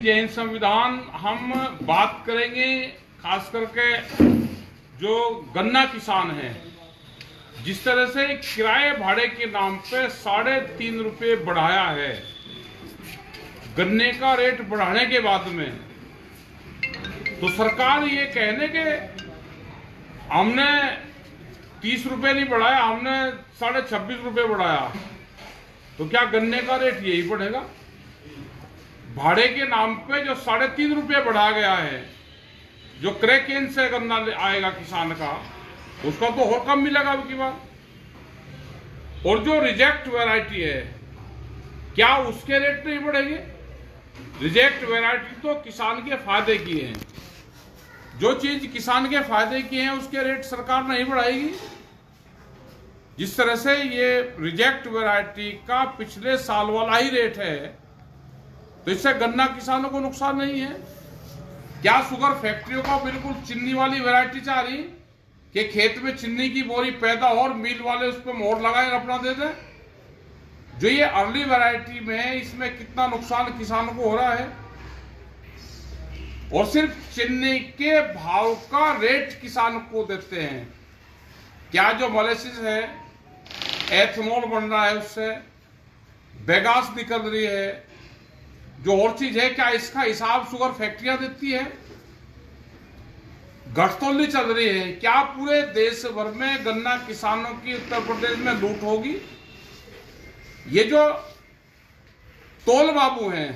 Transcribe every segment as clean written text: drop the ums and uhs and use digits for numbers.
जैन संविधान हम बात करेंगे खास करके जो गन्ना किसान हैं, जिस तरह से किराए भाड़े के नाम पे 3.5 रुपये बढ़ाया है। गन्ने का रेट बढ़ाने के बाद में तो सरकार ये कहने के हमने 30 रुपये नहीं बढ़ाया, हमने 26.5 रुपये बढ़ाया, तो क्या गन्ने का रेट यही बढ़ेगा? भाड़े के नाम पे जो 3.5 रुपये बढ़ा गया है, जो क्रय केंद्र से गन्ना आएगा किसान का, उसका तो और कम मिलेगा अब की बार। और जो रिजेक्ट वैरायटी है, क्या उसके रेट नहीं बढ़ेंगे? रिजेक्ट वैरायटी तो किसान के फायदे की है। जो चीज किसान के फायदे की है उसके रेट सरकार नहीं बढ़ाएगी। जिस तरह से ये रिजेक्ट वैरायटी का पिछले साल वाला ही रेट है, तो इससे गन्ना किसानों को नुकसान नहीं है। क्या शुगर फैक्ट्रियों को बिल्कुल चीनी वाली वैरायटी चाह रही कि खेत में चीनी की बोरी पैदा हो और मिल वाले उस पर मोहर लगाए और अपना दे दें? जो ये अर्ली वैरायटी में है, इसमें कितना नुकसान किसानों को हो रहा है। और सिर्फ चीनी के भाव का रेट किसान को देते हैं। क्या जो मोलेसिस है, एथेनॉल बन रहा है, उससे बेगास निकल रही है, जो और चीज है, क्या इसका हिसाब शुगर फैक्ट्रियां देती है? घटतौली चल रही है। क्या पूरे देश भर में गन्ना किसानों की उत्तर प्रदेश में लूट होगी? ये जो तोल बाबू हैं,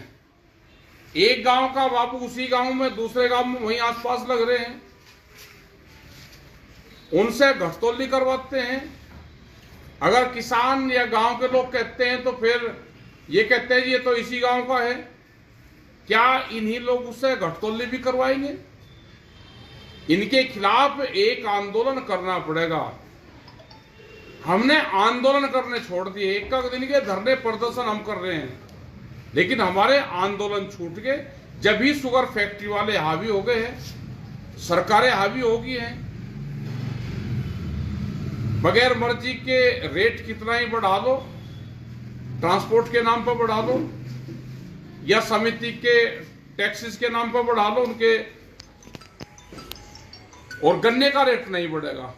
एक गांव का बाबू उसी गांव में, दूसरे गांव में वहीं आसपास लग रहे हैं, उनसे घटतौली करवाते हैं। अगर किसान या गांव के लोग कहते हैं तो फिर ये कहते हैं ये तो इसी गांव का है। क्या इन्हीं लोग उससे घटतौली भी करवाएंगे? इनके खिलाफ एक आंदोलन करना पड़ेगा। हमने आंदोलन करने छोड़ दिए, एक दिन के धरने प्रदर्शन हम कर रहे हैं, लेकिन हमारे आंदोलन छूट गए जब ही शुगर फैक्ट्री वाले हावी हो गए हैं, सरकारें हावी हो गई हैं। बगैर मर्जी के रेट कितना ही बढ़ा लो, ट्रांसपोर्ट के नाम पर बढ़ा लो या समिति के टैक्सेस के नाम पर बढ़ा लो उनके, और गन्ने का रेट नहीं बढ़ेगा।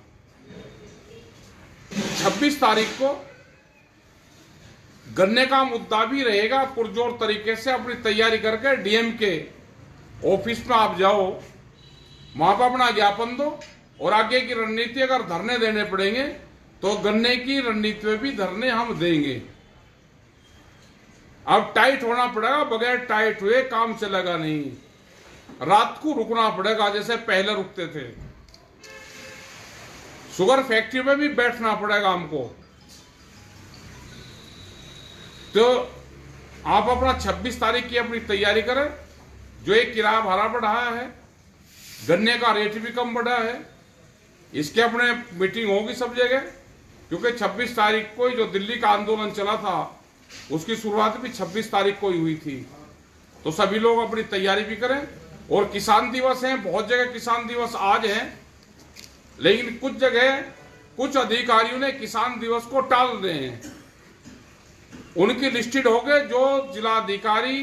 26 तारीख को गन्ने का मुद्दा भी रहेगा। पुरजोर तरीके से अपनी तैयारी करके डीएम के ऑफिस में आप जाओ, वहां पर अपना ज्ञापन दो, और आगे की रणनीति अगर धरने देने पड़ेंगे तो गन्ने की रणनीति में भी धरने हम देंगे। अब टाइट होना पड़ेगा, बगैर टाइट हुए काम चलेगा नहीं। रात को रुकना पड़ेगा जैसे पहले रुकते थे। शुगर फैक्ट्री में भी बैठना पड़ेगा हमको। तो आप अपना 26 तारीख की अपनी तैयारी करें। जो एक किराया भाड़ा बढ़ाया है, गन्ने का रेट भी कम बढ़ा है, इसके अपने मीटिंग होगी सब जगह, क्योंकि 26 तारीख को जो दिल्ली का आंदोलन चला था उसकी शुरुआत भी 26 तारीख को ही हुई थी। तो सभी लोग अपनी तैयारी भी करें। और किसान दिवस है, बहुत जगह किसान दिवस आज है, लेकिन कुछ जगह कुछ अधिकारियों ने किसान दिवस को टाल रहे हैं। उनकी लिस्टेड हो गए जो जिलाधिकारी,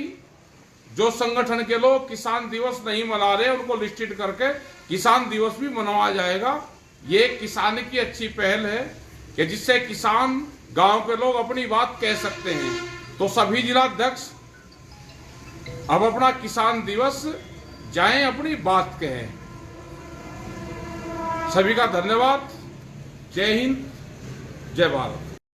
जो संगठन के लोग किसान दिवस नहीं मना रहे, उनको लिस्टेड करके किसान दिवस भी मनाया जाएगा। ये किसान की अच्छी पहल है कि जिससे किसान, गांव के लोग अपनी बात कह सकते हैं। तो सभी जिलाध्यक्ष अब अपना किसान दिवस जाएं, अपनी बात कहें। सभी का धन्यवाद। जय हिंद, जय भारत।